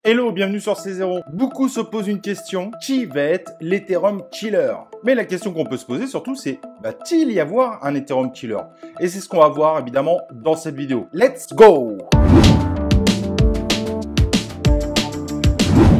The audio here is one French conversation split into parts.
Hello, bienvenue sur C0. Beaucoup se posent une question, qui va être l'Ethereum Killer? Mais la question qu'on peut se poser surtout c'est, va-t-il y avoir un Ethereum Killer? Et c'est ce qu'on va voir évidemment dans cette vidéo. Let's go!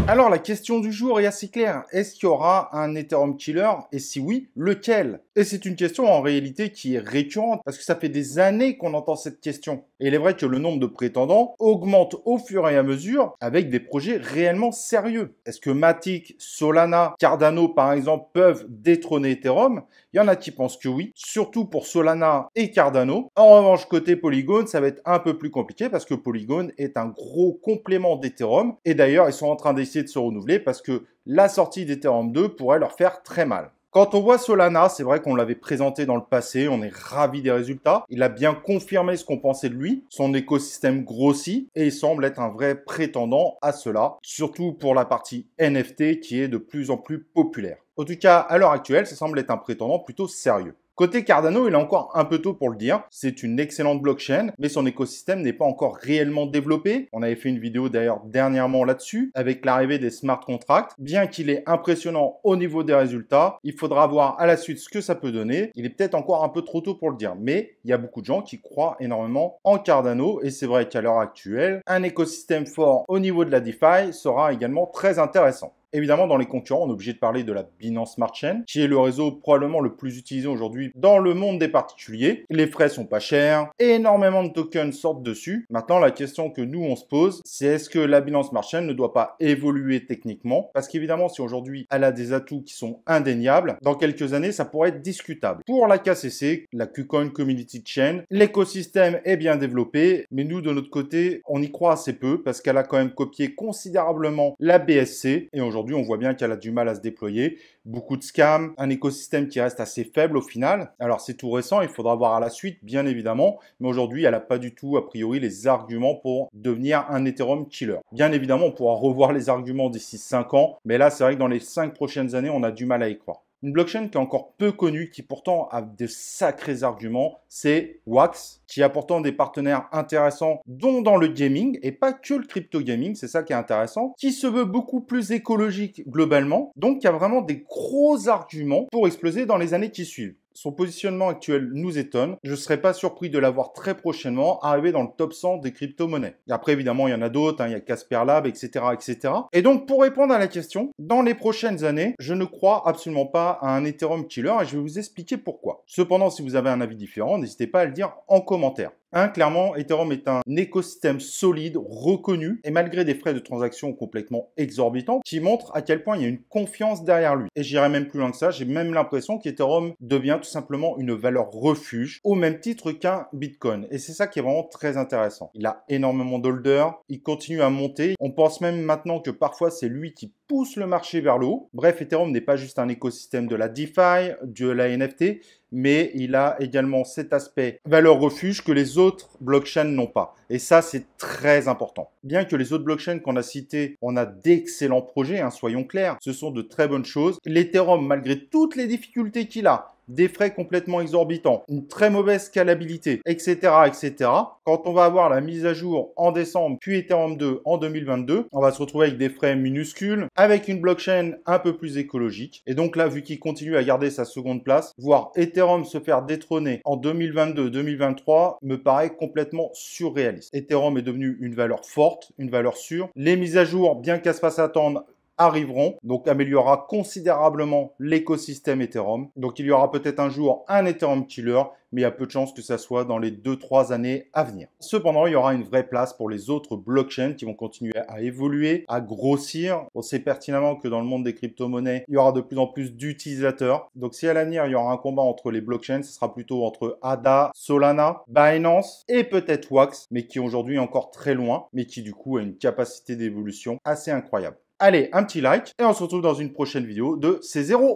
Alors la question du jour est assez claire, est-ce qu'il y aura un Ethereum Killer et si oui, lequel? Et c'est une question en réalité qui est récurrente parce que ça fait des années qu'on entend cette question. Et il est vrai que le nombre de prétendants augmente au fur et à mesure avec des projets réellement sérieux. Est-ce que Matic, Solana, Cardano par exemple peuvent détrôner Ethereum? Il y en a qui pensent que oui, surtout pour Solana et Cardano. En revanche, côté Polygon, ça va être un peu plus compliqué parce que Polygon est un gros complément d'Ethereum. Et d'ailleurs, ils sont en train d'essayer de se renouveler parce que la sortie d'Ethereum 2 pourrait leur faire très mal. Quand on voit Solana, c'est vrai qu'on l'avait présenté dans le passé, on est ravi des résultats. Il a bien confirmé ce qu'on pensait de lui, son écosystème grossit et il semble être un vrai prétendant à cela, surtout pour la partie NFT qui est de plus en plus populaire. En tout cas, à l'heure actuelle, ça semble être un prétendant plutôt sérieux. Côté Cardano, il est encore un peu tôt pour le dire. C'est une excellente blockchain, mais son écosystème n'est pas encore réellement développé. On avait fait une vidéo d'ailleurs dernièrement là-dessus, avec l'arrivée des smart contracts. Bien qu'il est impressionnant au niveau des résultats, il faudra voir à la suite ce que ça peut donner. Il est peut-être encore un peu trop tôt pour le dire, mais il y a beaucoup de gens qui croient énormément en Cardano. Et c'est vrai qu'à l'heure actuelle, un écosystème fort au niveau de la DeFi sera également très intéressant. Évidemment, dans les concurrents, on est obligé de parler de la Binance Smart Chain, qui est le réseau probablement le plus utilisé aujourd'hui dans le monde des particuliers. Les frais sont pas chers, énormément de tokens sortent dessus. Maintenant, la question que nous, on se pose, c'est est-ce que la Binance Smart Chain ne doit pas évoluer techniquement? Parce qu'évidemment, si aujourd'hui, elle a des atouts qui sont indéniables, dans quelques années, ça pourrait être discutable. Pour la KCC, la KuCoin Community Chain, l'écosystème est bien développé, mais nous, de notre côté, on y croit assez peu parce qu'elle a quand même copié considérablement la BSC et aujourd'hui, on voit bien qu'elle a du mal à se déployer. Beaucoup de scams, un écosystème qui reste assez faible au final. Alors, c'est tout récent, il faudra voir à la suite, bien évidemment. Mais aujourd'hui, elle n'a pas du tout, a priori, les arguments pour devenir un Ethereum killer. Bien évidemment, on pourra revoir les arguments d'ici 5 ans. Mais là, c'est vrai que dans les 5 prochaines années, on a du mal à y croire. Une blockchain qui est encore peu connue, qui pourtant a de sacrés arguments, c'est Wax, qui a pourtant des partenaires intéressants, dont dans le gaming, et pas que le crypto gaming, c'est ça qui est intéressant, qui se veut beaucoup plus écologique globalement, donc qui a vraiment des gros arguments pour exploser dans les années qui suivent. Son positionnement actuel nous étonne. Je ne serais pas surpris de la voir très prochainement arriver dans le top 100 des crypto-monnaies. Après, évidemment, il y en a d'autres, il y a Casper Lab, etc., etc. Et donc, pour répondre à la question, dans les prochaines années, je ne crois absolument pas à un Ethereum killer et je vais vous expliquer pourquoi. Cependant, si vous avez un avis différent, n'hésitez pas à le dire en commentaire. Clairement, Ethereum est un écosystème solide, reconnu, et malgré des frais de transaction complètement exorbitants, qui montrent à quel point il y a une confiance derrière lui. Et j'irai même plus loin que ça, j'ai même l'impression qu'Ethereum devient tout simplement une valeur refuge, au même titre qu'un Bitcoin. Et c'est ça qui est vraiment très intéressant. Il a énormément d'holders, il continue à monter. On pense même maintenant que parfois c'est lui qui pousse le marché vers le haut. Bref, Ethereum n'est pas juste un écosystème de la DeFi, de la NFT, mais il a également cet aspect valeur refuge que les autres blockchains n'ont pas. Et ça, c'est très important. Bien que les autres blockchains qu'on a cités, on a d'excellents projets, soyons clairs, ce sont de très bonnes choses. L'Ethereum, malgré toutes les difficultés qu'il a, des frais complètement exorbitants, une très mauvaise scalabilité, etc., etc. Quand on va avoir la mise à jour en décembre, puis Ethereum 2 en 2022, on va se retrouver avec des frais minuscules, avec une blockchain un peu plus écologique. Et donc là, vu qu'il continue à garder sa seconde place, voir Ethereum se faire détrôner en 2022-2023 me paraît complètement surréaliste. Ethereum est devenu une valeur forte, une valeur sûre. Les mises à jour, bien qu'elles se fassent attendre, arriveront, donc améliorera considérablement l'écosystème Ethereum. Donc il y aura peut-être un jour un Ethereum killer, mais il y a peu de chances que ça soit dans les 2-3 années à venir. Cependant, il y aura une vraie place pour les autres blockchains qui vont continuer à évoluer, à grossir. On sait pertinemment que dans le monde des crypto-monnaies, il y aura de plus en plus d'utilisateurs. Donc si à l'avenir, il y aura un combat entre les blockchains, ce sera plutôt entre ADA, Solana, Binance et peut-être Wax, mais qui aujourd'hui est encore très loin, mais qui du coup a une capacité d'évolution assez incroyable. Allez, un petit like et on se retrouve dans une prochaine vidéo de C0.